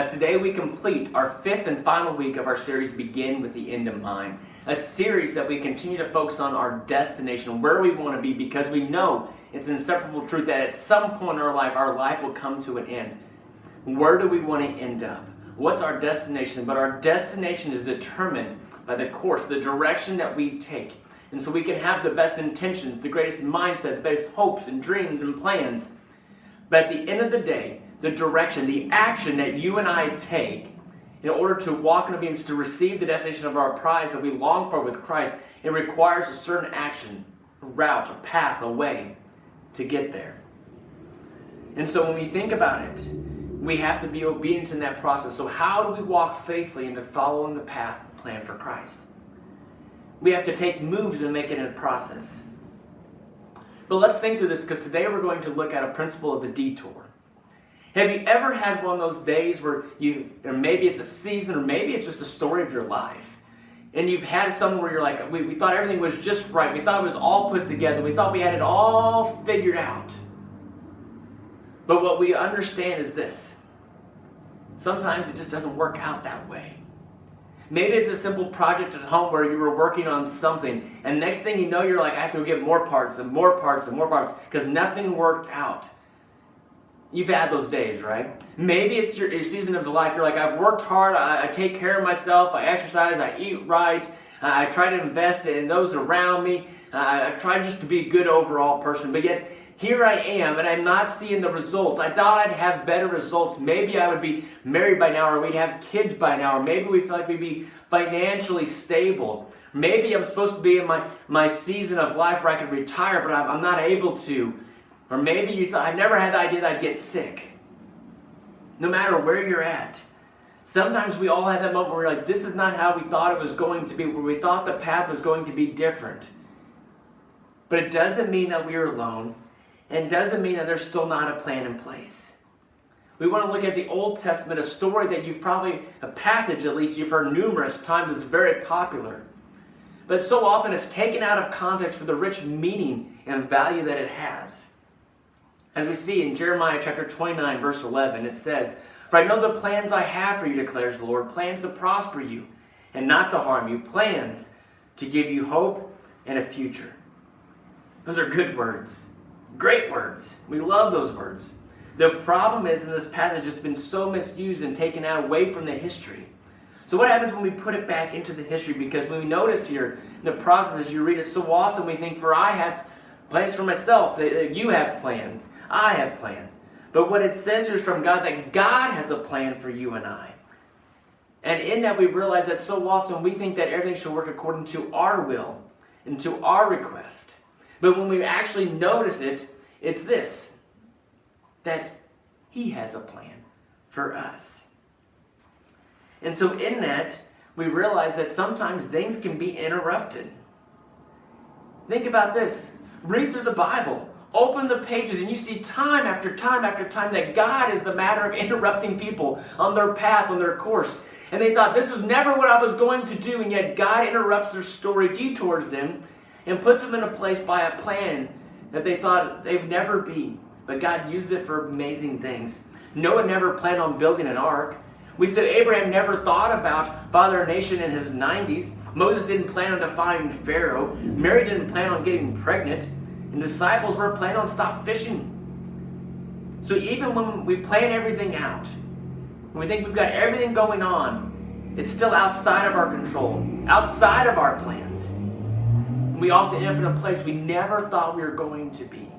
Today we complete our fifth and final week of our series, Begin with the End in Mind. A series that we continue to focus on our destination, where we want to be, because we know it's an inseparable truth that at some point in our life will come to an end. Where do we want to end up? What's our destination? But our destination is determined by the course, the direction that we take. And so we can have the best intentions, the greatest mindset, the best hopes and dreams and plans. But at the end of the day, the direction, the action that you and I take in order to walk in obedience, to receive the destination of our prize that we long for with Christ, it requires a certain action, a route, a path, a way to get there. And so when we think about it, we have to be obedient in that process. So how do we walk faithfully into following the path planned for Christ? We have to take moves and make it a process. But let's think through this, because today we're going to look at a principle of the detour. Have you ever had one of those days where or maybe it's a season, or maybe it's just a story of your life, and you've had something where you're like, we thought everything was just right, we thought it was all put together, we thought we had it all figured out. But what we understand is this: sometimes it just doesn't work out that way. Maybe it's a simple project at home where you were working on something, and next thing you know, you're like, I have to go get more parts and more parts and more parts because nothing worked out. You've had those days, right? Maybe it's your season of life. You're like, I've worked hard, I take care of myself, I exercise, I eat right, I try to invest in those around me, I try just to be a good overall person, but yet here I am, and I'm not seeing the results. I thought I'd have better results. Maybe I would be married by now, or we'd have kids by now, or maybe we feel like we'd be financially stable. Maybe I'm supposed to be in my season of life where I could retire, but I'm not able to. Or maybe you thought, I never had the idea that I'd get sick. No matter where you're at. Sometimes we all have that moment where we're like, this is not how we thought it was going to be, where we thought the path was going to be different. But it doesn't mean that we're alone. And it doesn't mean that there's still not a plan in place. We want to look at the Old Testament, a story that a passage at least you've heard numerous times. It's very popular. But so often it's taken out of context for the rich meaning and value that it has. As we see in Jeremiah chapter 29, verse 11, it says, "For I know the plans I have for you, declares the Lord, plans to prosper you and not to harm you, plans to give you hope and a future." Those are good words. Great words. We love those words. The problem is, in this passage, it's been so misused and taken out away from the history. So what happens when we put it back into the history? Because when we notice here in the process, as you read it, so often we think, for I have plans for myself, you have plans, I have plans. But what it says here is from God, that God has a plan for you and I. And in that we realize that so often we think that everything should work according to our will and to our request. But when we actually notice it, it's this: that He has a plan for us. And so in that, we realize that sometimes things can be interrupted. Think about this. Read through the Bible. Open the pages and you see time after time after time that God is the matter of interrupting people on their path, on their course. And they thought, this was never what I was going to do, and yet God interrupts their story, detours them, and puts them in a place by a plan that they thought they'd never be. But God uses it for amazing things. Noah never planned on building an ark. We said Abraham never thought about father a nation in his 90s. Moses didn't plan on defying Pharaoh. Mary didn't plan on getting pregnant. And the disciples weren't planning on stop fishing. So even when we plan everything out, when we think we've got everything going on, it's still outside of our control, outside of our plans. We often end up in a place we never thought we were going to be.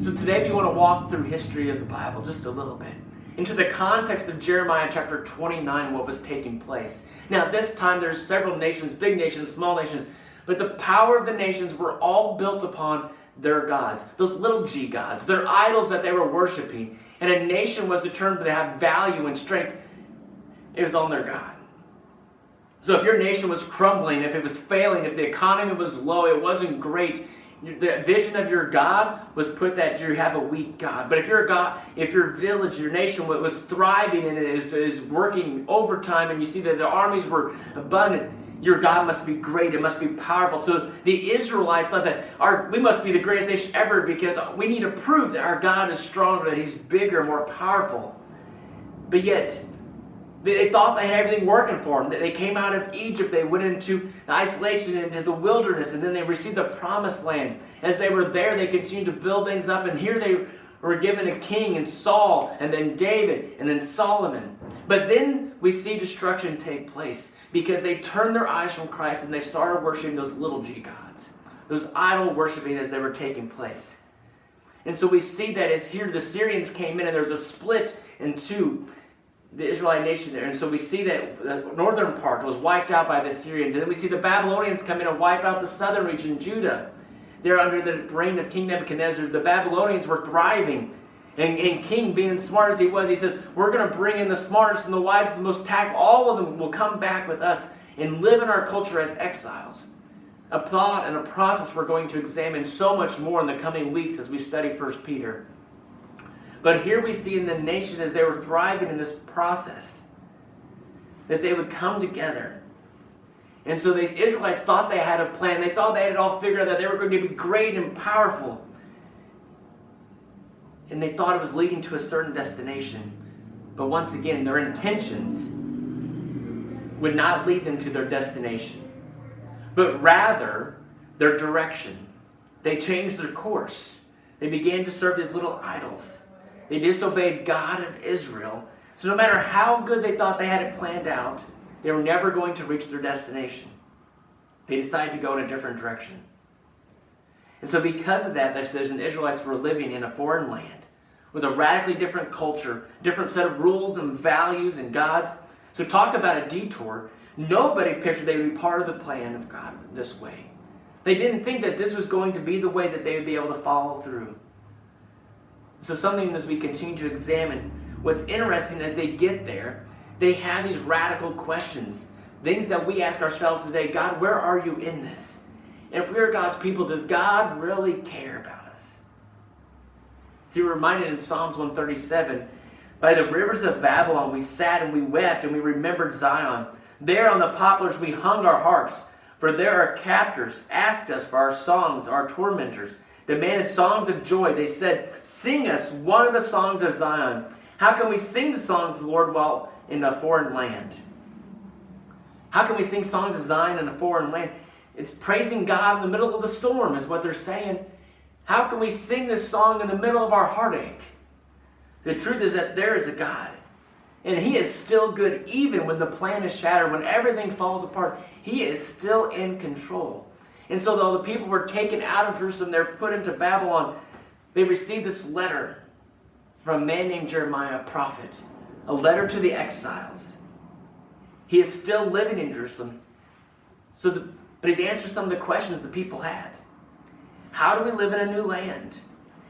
So today we want to walk through history of the Bible just a little bit, into the context of Jeremiah chapter 29 and what was taking place. Now this time there's several nations, big nations, small nations, but the power of the nations were all built upon their gods, those little g gods, their idols that they were worshiping. And a nation was determined to have value and strength. It was on their God. So if your nation was crumbling, if it was failing, if the economy was low, it wasn't great, the vision of your God was put that you have a weak God. But if your God, if your village, your nation was thriving and is working overtime, and you see that the armies were abundant, your God must be great, it must be powerful. So the Israelites thought that we must be the greatest nation ever because we need to prove that our God is stronger, that He's bigger, more powerful. But yet, they thought they had everything working for them. They came out of Egypt, they went into the isolation, into the wilderness, and then they received the promised land. As they were there, they continued to build things up, and here they were given a king, and Saul, and then David, and then Solomon. But then we see destruction take place because they turned their eyes from Christ and they started worshiping those little g gods, those idol worshiping as they were taking place. And so we see that as here the Syrians came in and there's a split into the Israelite nation there. And so we see that the northern part was wiped out by the Syrians. And then we see the Babylonians come in and wipe out the southern region, Judah. They're under the reign of King Nebuchadnezzar. The Babylonians were thriving. And King, being smart as he was, he says, we're going to bring in the smartest and the wisest, the most tactful. All of them will come back with us and live in our culture as exiles. A thought and a process we're going to examine so much more in the coming weeks as we study 1 Peter. But here we see in the nation, as they were thriving in this process, that they would come together. And so the Israelites thought they had a plan. They thought they had it all figured out, that they were going to be great and powerful. And they thought it was leading to a certain destination. But once again, their intentions would not lead them to their destination, but rather their direction. They changed their course. They began to serve these little idols. They disobeyed God of Israel. So no matter how good they thought they had it planned out, they were never going to reach their destination. They decided to go in a different direction. And so because of that, the Israelites were living in a foreign land with a radically different culture, different set of rules and values and gods. So talk about a detour. Nobody pictured they would be part of the plan of God this way. They didn't think that this was going to be the way that they would be able to follow through. So something as we continue to examine, what's interesting as they get there, they have these radical questions. Things that we ask ourselves today, God, where are you in this? And if we are God's people, does God really care about us? See, we're reminded in Psalms 137, by the rivers of Babylon we sat and we wept and we remembered Zion. There on the poplars we hung our harps, for there our captors asked us for our songs, our tormentors demanded songs of joy. They said, sing us one of the songs of Zion. How can we sing the songs of the Lord while in a foreign land? How can we sing songs of Zion in a foreign land? It's praising God in the middle of the storm is what they're saying. How can we sing this song in the middle of our heartache? The truth is that there is a God. And He is still good even when the plan is shattered, when everything falls apart. He is still in control. And so though the people were taken out of Jerusalem, they're put into Babylon, they received this letter from a man named Jeremiah, a prophet. A letter to the exiles. He is still living in Jerusalem. But he answers some of the questions the people had. How do we live in a new land?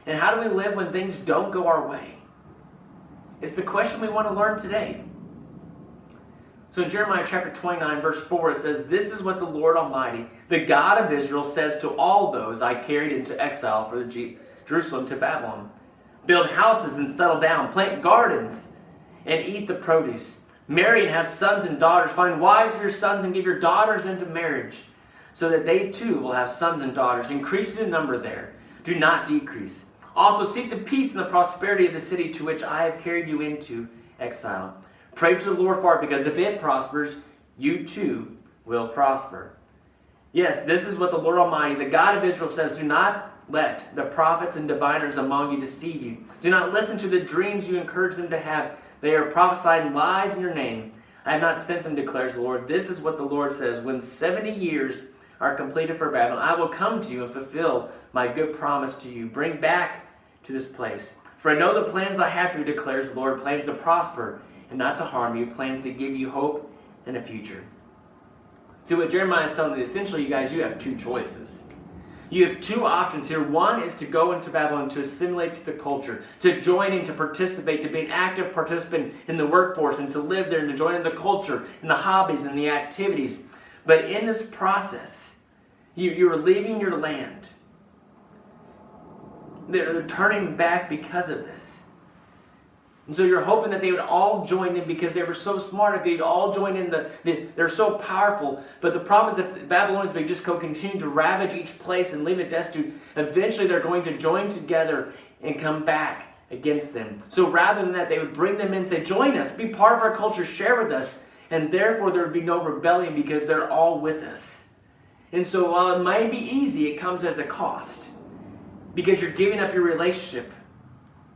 And how do we live when things don't go our way? It's the question we want to learn today. So in Jeremiah chapter 29, verse 4, it says, this is what the Lord Almighty, the God of Israel, says to all those I carried into exile for Jerusalem to Babylon. Build houses and settle down. Plant gardens and eat the produce. Marry and have sons and daughters. Find wives for your sons and give your daughters into marriage, so that they too will have sons and daughters. Increase in number there. Do not decrease. Also seek the peace and the prosperity of the city to which I have carried you into exile. Pray to the Lord for it, because if it prospers, you too will prosper. Yes, this is what the Lord Almighty, the God of Israel, says. Do not let the prophets and diviners among you deceive you. Do not listen to the dreams you encourage them to have. They are prophesying lies in your name. I have not sent them, declares the Lord. This is what the Lord says. When 70 years are completed for Babylon, I will come to you and fulfill my good promise to you. Bring back to this place. For I know the plans I have for you, declares the Lord, plans to prosper and not to harm you, plans to give you hope and a future. See, what Jeremiah is telling me, essentially, you guys, you have two choices. You have two options here. One is to go into Babylon, to assimilate to the culture, to join in, to participate, to be an active participant in the workforce, and to live there, and to join in the culture, and the hobbies, and the activities. But in this process, you're leaving your land. They're turning back because of this. And so you're hoping that they would all join in because they were so smart. If they'd all join in, they're so powerful. But the problem is that the Babylonians may just continue to ravage each place and leave it destitute. Eventually they're going to join together and come back against them. So rather than that, they would bring them in and say, join us, be part of our culture, share with us. And therefore there would be no rebellion because they're all with us. And so while it might be easy, it comes as a cost. Because you're giving up your relationship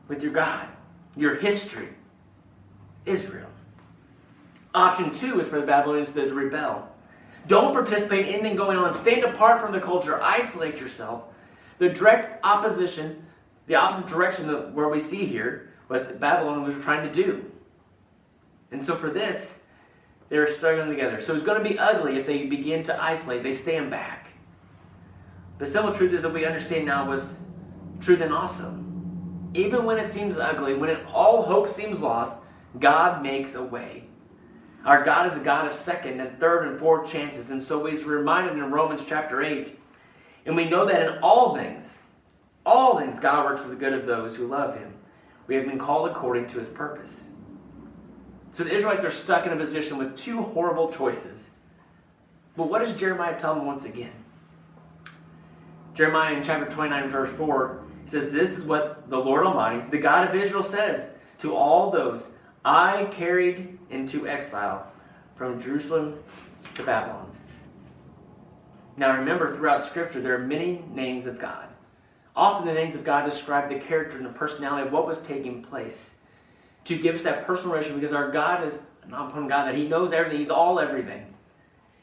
with your God, your history, Israel. Option 2 is for the Babylonians to rebel. Don't participate in anything going on. Stand apart from the culture. Isolate yourself. The direct opposition, the opposite direction of where we see here, what the Babylonians were trying to do. And so for this, they were struggling together. So it's going to be ugly if they begin to isolate. They stand back. The simple truth is that we understand now was true then also. Even when it seems ugly, when all hope seems lost, God makes a way. Our God is a God of second and third and fourth chances. And so he's reminded in Romans chapter 8. And we know that in all things, God works for the good of those who love him. We have been called according to his purpose. So the Israelites are stuck in a position with two horrible choices. But what does Jeremiah tell them once again? Jeremiah in chapter 29 verse 4 says, this is what the Lord Almighty, the God of Israel, says to all those I carried into exile from Jerusalem to Babylon. Now remember, throughout Scripture, there are many names of God. Often the names of God describe the character and the personality of what was taking place, to give us that personal relationship, because our God is an omnipotent God, that he knows everything, he's all everything.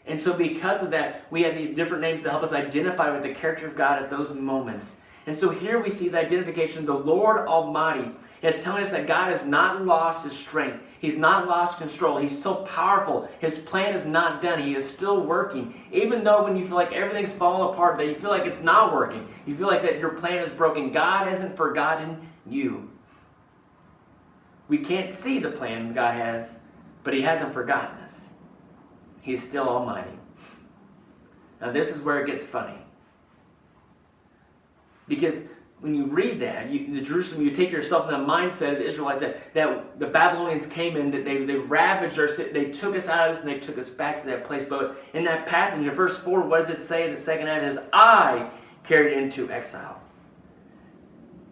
And so because of that, we have these different names to help us identify with the character of God at those moments. And so here we see the identification, the Lord Almighty is telling us that God has not lost his strength. He's not lost control. He's still powerful. His plan is not done. He is still working. Even though when you feel like everything's falling apart, that you feel like it's not working, you feel like that your plan is broken, God hasn't forgotten you. We can't see the plan God has, but he hasn't forgotten us. He's still almighty. Now this is where it gets funny. Because when you read that, the Jerusalem, you take yourself in the mindset of the Israelites that the Babylonians came in, that they ravaged our city, they took us out of this and they took us back to that place. But in that passage, in verse 4, what does it say in the second half? It says, I carried into exile.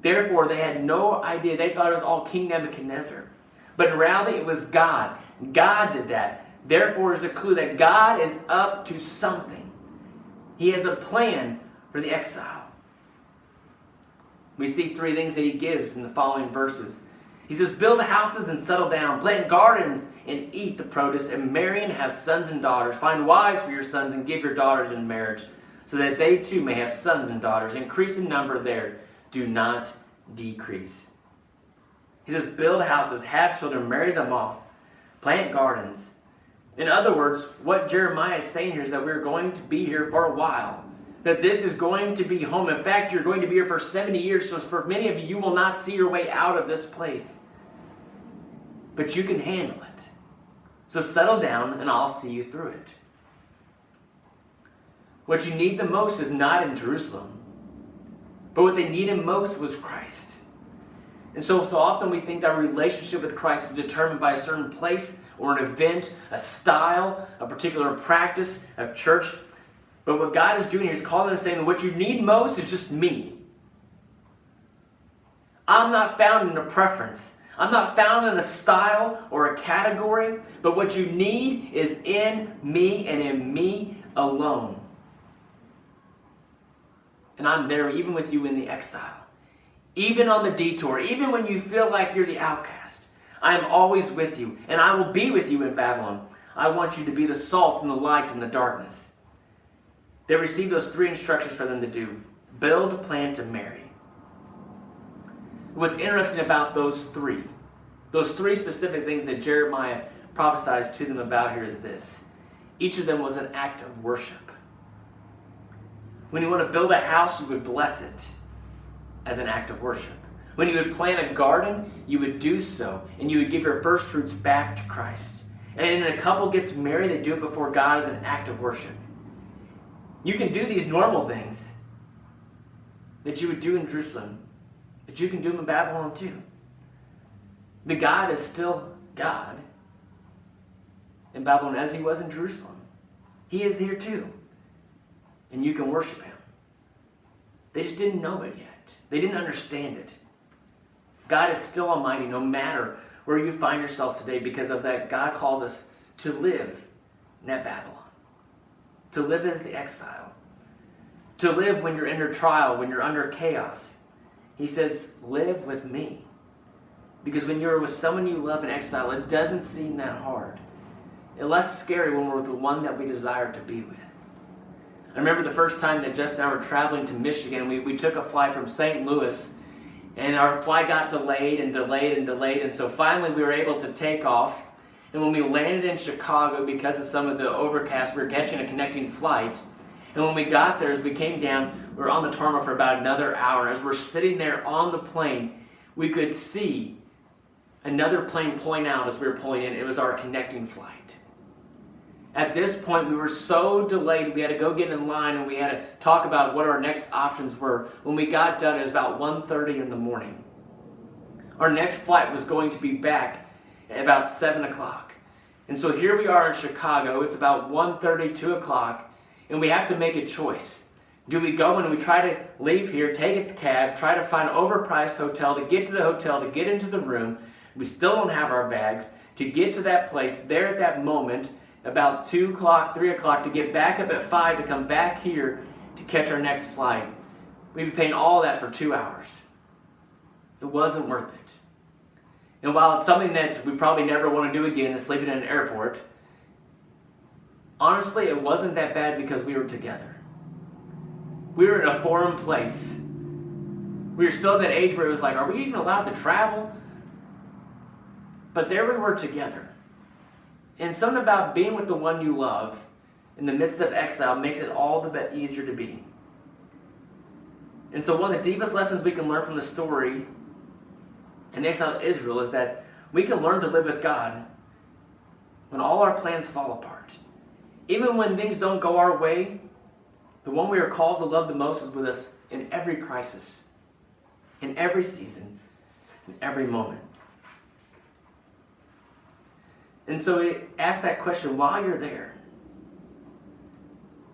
Therefore, they had no idea. They thought it was all King Nebuchadnezzar. But in reality, it was God. God did that. Therefore, is a clue that God is up to something. He has a plan for the exile. We see three things that he gives in the following verses. He says, build houses and settle down. Plant gardens and eat the produce. And marry and have sons and daughters. Find wives for your sons and give your daughters in marriage, so that they too may have sons and daughters. Increase in number there. Do not decrease. He says, build houses, have children, marry them off. Plant gardens. In other words, what Jeremiah is saying here is that we're going to be here for a while. That this is going to be home. In fact, you're going to be here for 70 years. So for many of you, you will not see your way out of this place. But you can handle it. So settle down and I'll see you through it. What you need the most is not in Jerusalem. But what they needed most was Christ. And so often we think that our relationship with Christ is determined by a certain place or an event, a style, a particular practice of church. But what God is doing here is calling them and saying, what you need most is just me. I'm not found in a preference. I'm not found in a style or a category. But what you need is in me and in me alone. And I'm there even with you in the exile. Even on the detour. Even when you feel like you're the outcast. I am always with you. And I will be with you in Babylon. I want you to be the salt and the light in the darkness. They received those three instructions for them to do. Build, plant, and marry. What's interesting about those three specific things that Jeremiah prophesies to them about here is this. Each of them was an act of worship. When you want to build a house, you would bless it as an act of worship. When you would plant a garden, you would do so, and you would give your first fruits back to Christ. And when a couple gets married, they do it before God as an act of worship. You can do these normal things that you would do in Jerusalem, but you can do them in Babylon too. The God is still God in Babylon as he was in Jerusalem. He is here too. And you can worship him. They just didn't know it yet. They didn't understand it. God is still almighty no matter where you find yourselves today. Because of that, God calls us to live in that Babylon. To live as the exile. To live when you're under trial, when you're under chaos. He says, live with me. Because when you're with someone you love in exile, it doesn't seem that hard. It's less scary when we're with the one that we desire to be with. I remember the first time that Jess and I were traveling to Michigan. We took a flight from St. Louis, and our flight got delayed and delayed and delayed. And so finally we were able to take off. And when we landed in Chicago, because of some of the overcast, we were catching a connecting flight. And when we got there, as we came down, we were on the tarmac for about another hour. And as we're sitting there on the plane, we could see another plane pulling out as we were pulling in. It was our connecting flight. At this point, we were so delayed, we had to go get in line and we had to talk about what our next options were. When we got done, it was about 1:30 in the morning. Our next flight was going to be back at about 7 o'clock. And so here we are in Chicago. It's about 1:30, 2 o'clock, and we have to make a choice. Do we go and we try to leave here, take a cab, try to find an overpriced hotel to get to the hotel, to get into the room? We still don't have our bags. To get to that place, there at that moment, about 2 o'clock, 3 o'clock, to get back up at 5, to come back here to catch our next flight. We'd be paying all that for 2 hours. It wasn't worth it. And while it's something that we probably never want to do again, is sleeping in an airport, honestly, it wasn't that bad because we were together. We were in a foreign place. We were still at that age where it was like, are we even allowed to travel? But there we were together. And something about being with the one you love in the midst of exile makes it all the bit easier to be. And so one of the deepest lessons we can learn from the story in the exile of Israel is that we can learn to live with God when all our plans fall apart. Even when things don't go our way, the one we are called to love the most is with us in every crisis, in every season, in every moment. And so it asks that question, while you're there.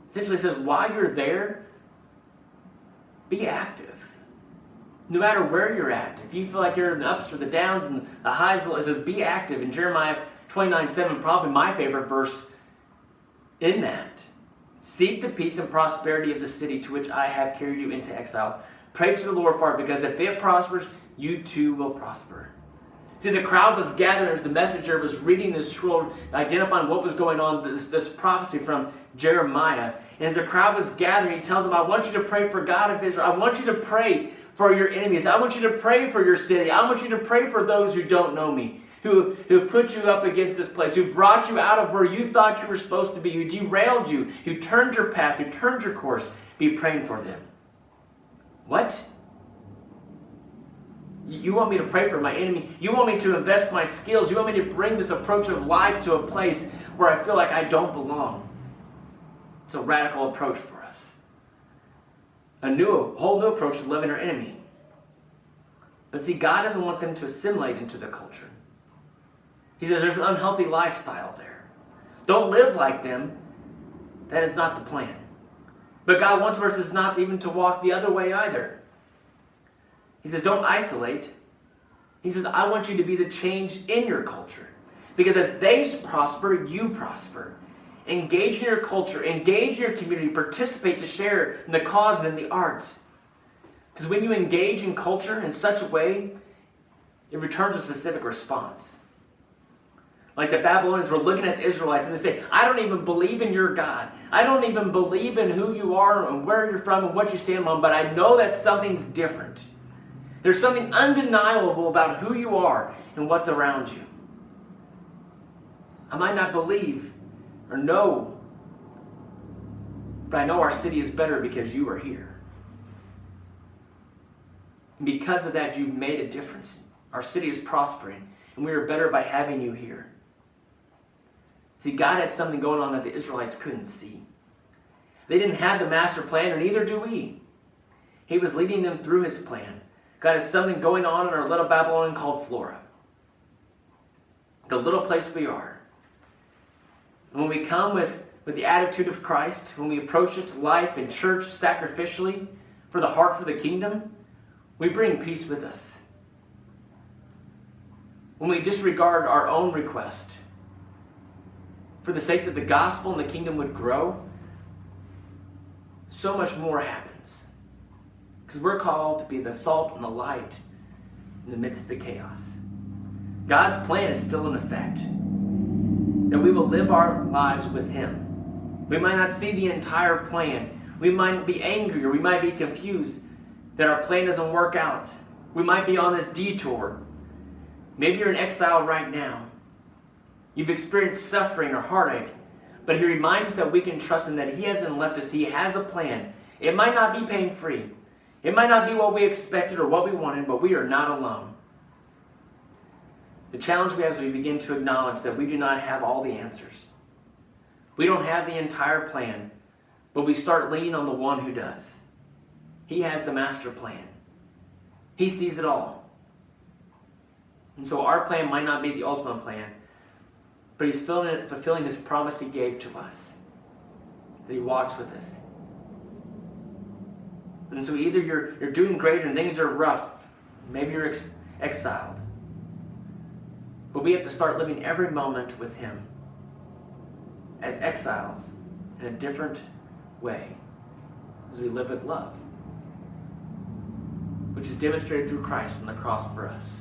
Essentially it says, while you're there, be active. No matter where you're at. If you feel like you're in the ups or the downs and the highs, it says be active. In Jeremiah 29:7, probably my favorite verse in that. Seek the peace and prosperity of the city to which I have carried you into exile. Pray to the Lord for it, because if it prospers, you too will prosper. See, the crowd was gathering as the messenger was reading this scroll, identifying what was going on, this prophecy from Jeremiah. And as the crowd was gathering, he tells them, I want you to pray for God of Israel. I want you to pray for your enemies. I want you to pray for your city. I want you to pray for those who don't know me, who put you up against this place, who brought you out of where you thought you were supposed to be, who derailed you, who turned your path, who turned your course. Be praying for them. What? You want me to pray for my enemy? You want me to invest my skills? You want me to bring this approach of life to a place where I feel like I don't belong? It's a radical approach for us. A whole new approach to loving our enemy. But see, God doesn't want them to assimilate into the culture. He says there's an unhealthy lifestyle there. Don't live like them. That is not the plan. But God wants us not even to walk the other way either. He says, don't isolate. He says, I want you to be the change in your culture. Because if they prosper, you prosper. Engage in your culture. Engage in your community. Participate to share in the cause and in the arts. Because when you engage in culture in such a way, it returns a specific response. Like the Babylonians were looking at the Israelites and they say, I don't even believe in your God. I don't even believe in who you are and where you're from and what you stand on, but I know that something's different. There's something undeniable about who you are and what's around you. I might not believe or know, but I know our city is better because you are here. And because of that, you've made a difference. Our city is prospering, and we are better by having you here. See, God had something going on that the Israelites couldn't see. They didn't have the master plan, and neither do we. He was leading them through his plan. God has something going on in our little Babylon called Flora. The little place we are. And when we come with the attitude of Christ, when we approach it life and church sacrificially for the heart for the kingdom, we bring peace with us. when we disregard our own request, for the sake that the gospel and the kingdom would grow, so much more happens. Because we're called to be the salt and the light in the midst of the chaos. God's plan is still in effect, that we will live our lives with Him. We might not see the entire plan. We might be angry or we might be confused that our plan doesn't work out. We might be on this detour. Maybe you're in exile right now. You've experienced suffering or heartache, but He reminds us that we can trust Him, that He hasn't left us. He has a plan. It might not be pain-free. It might not be what we expected or what we wanted, but we are not alone. The challenge we have is we begin to acknowledge that we do not have all the answers. We don't have the entire plan, but we start leaning on the one who does. He has the master plan. He sees it all. And so our plan might not be the ultimate plan, but He's fulfilling His promise He gave to us, that He walks with us. And so either you're doing great and things are rough, maybe you're exiled, but we have to start living every moment with Him as exiles in a different way, as we live with love, which is demonstrated through Christ on the cross for us.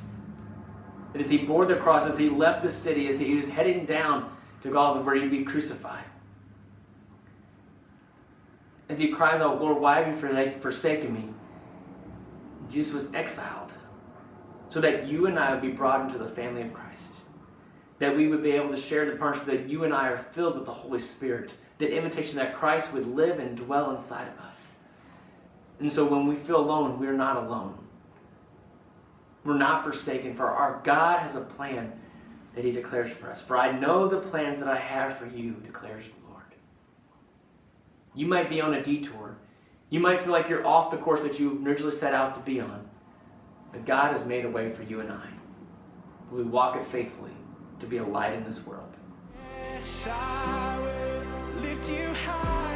That as He bore the cross, as He left the city, as He was heading down to Golgotha where He'd be crucified, as He cries out, "Lord, why have you forsaken me?" Jesus was exiled so that you and I would be brought into the family of Christ. That we would be able to share the partnership, that you and I are filled with the Holy Spirit. That invitation that Christ would live and dwell inside of us. And so when we feel alone, we're not alone. We're not forsaken, for our God has a plan that He declares for us. For I know the plans that I have for you, declares the Lord. You might be on a detour. You might feel like you're off the course that you originally set out to be on. But God has made a way for you and I. We walk it faithfully to be a light in this world. Yes, I will lift you high.